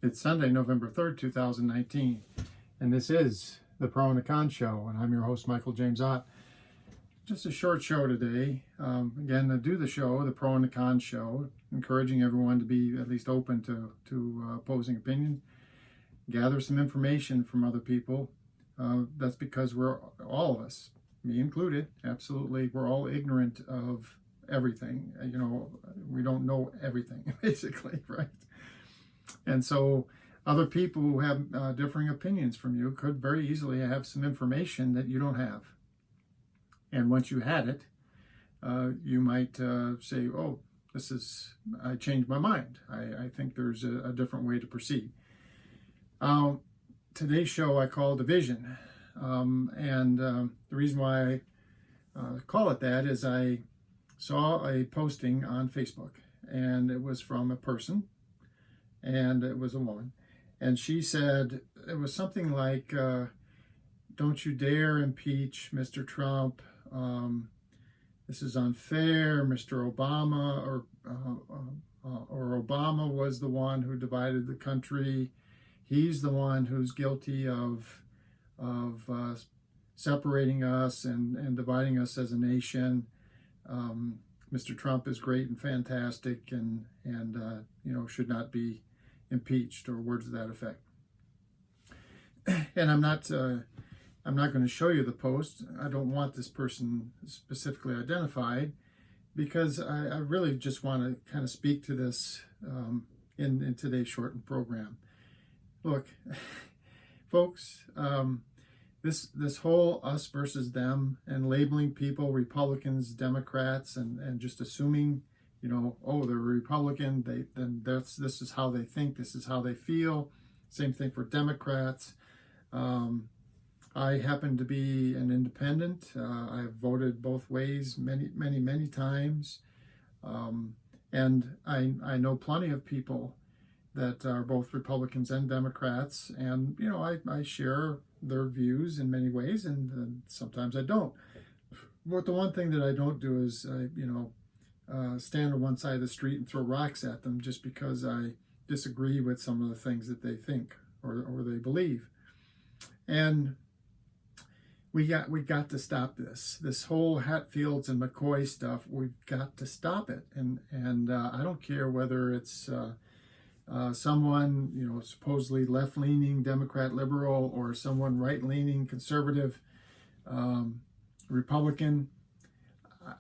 It's Sunday, November 3rd, 2019, and this is the Pro and the Con Show, and I'm your host, Michael James Ott. Just a short show today. Again, to do the show, the Pro and the Con Show, encouraging everyone to be at least open to opposing opinions, gather some information from other people. That's because we're, all of us, me included, absolutely, we're all ignorant of everything. We don't know everything, basically, right? And so other people who have differing opinions from you could very easily have some information that you don't have. And once you had it, you might say, oh, I changed my mind. I think there's a different way to proceed. Today's show I call Division. The reason why I call it that is I saw a posting on Facebook, and it was from a person, and it was a woman, and she said it was something like, don't you dare impeach Mr. Trump. This is unfair. Mr. Obama or Obama was the one who divided the country. He's the one who's guilty of separating us and dividing us as a nation. Mr. Trump is great and fantastic and should not be impeached, or words to that effect. And I'm not going to show you the post. I don't want this person specifically identified, because I really just want to kind of speak to this in today's shortened program. Look, folks, this whole us versus them and labeling people Republicans, Democrats, and just assuming, oh, they're Republican, this is how they think, this is how they feel. Same thing for Democrats. I happen to be an independent. I've voted both ways many times. And I know plenty of people that are both Republicans and Democrats. And, I share their views in many ways, and sometimes I don't. But the one thing that I don't do is, stand on one side of the street and throw rocks at them just because I disagree with some of the things that they think or they believe. And we got to stop this whole Hatfields and McCoy stuff. We've got to stop it. And I don't care whether it's someone, supposedly left-leaning Democrat liberal, or someone right-leaning conservative Republican.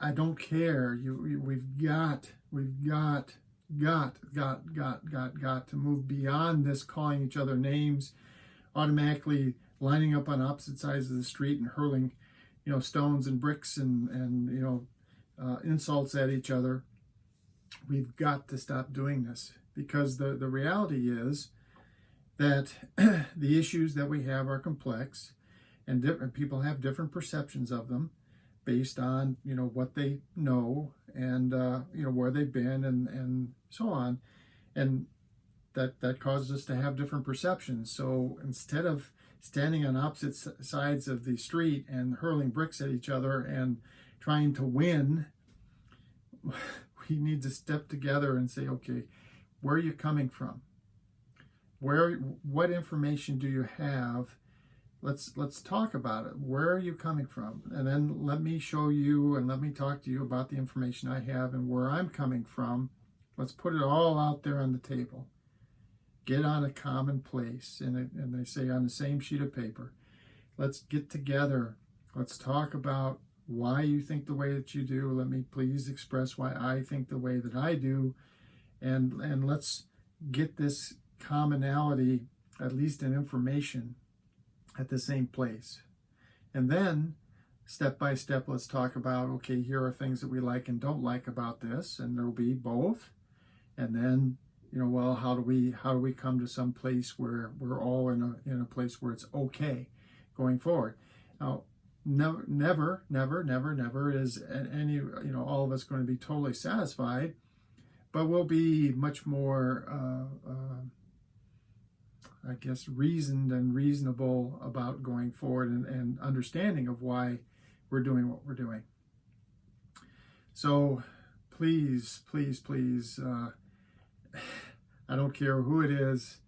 I don't care. We've got to move beyond this calling each other names, automatically lining up on opposite sides of the street and hurling, stones and bricks and insults at each other. We've got to stop doing this, because the reality is that the issues that we have are complex, and different people have different perceptions of them based on what they know and where they've been and so on, and that causes us to have different perceptions. So instead of standing on opposite sides of the street and hurling bricks at each other and trying to win, we need to step together and say, okay, where are you coming from? What information do you have? Let's talk about it. Where are you coming from? And then let me show you and let me talk to you about the information I have and where I'm coming from. Let's put it all out there on the table. Get on a common place, and they say on the same sheet of paper. Let's get together. Let's talk about why you think the way that you do. Let me please express why I think the way that I do. And let's get this commonality, at least in information, at the same place. And then, step by step, let's talk about, okay, here are things that we like and don't like about this, and there'll be both. And then, well, how do we come to some place where we're all in a place where it's okay going forward? Now, never is any, all of us going to be totally satisfied, but we'll be much more, I guess, reasoned and reasonable about going forward and understanding of why we're doing what we're doing. So please, I don't care who it is,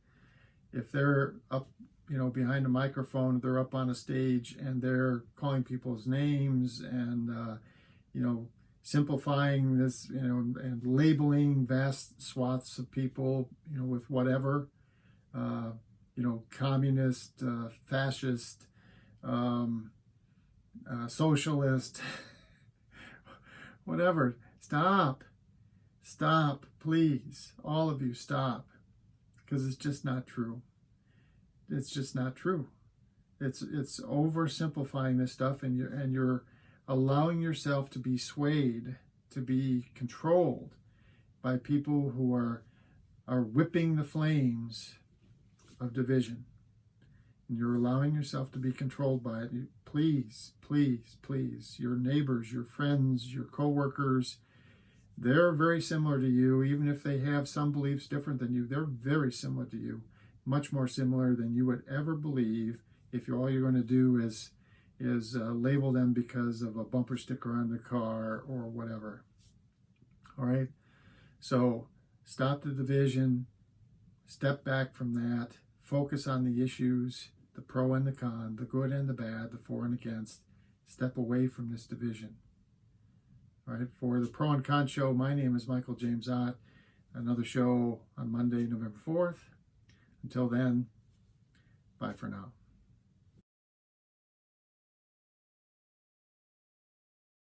if they're up, behind a microphone, they're up on a stage and they're calling people's names and, simplifying this, and labeling vast swaths of people, with whatever, communist, fascist, socialist, whatever. Stop, please. All of you, stop. Because it's just not true. It's just not true. It's oversimplifying this stuff, and you're allowing yourself to be swayed, to be controlled by people who are whipping the flames of division. And you're allowing yourself to be controlled by it. Please, please, please, your neighbors, your friends, your coworkers, they're very similar to you. Even if they have some beliefs different than you, they're very similar to you. Much more similar than you would ever believe if all you're going to do is label them because of a bumper sticker on the car or whatever. All right? So stop the division. Step back from that. Focus on the issues, the pro and the con, the good and the bad, the for and against. Step away from this division. All right, for the Pro and Con Show, my name is Michael James Ott. Another show on Monday, November 4th. Until then, bye for now.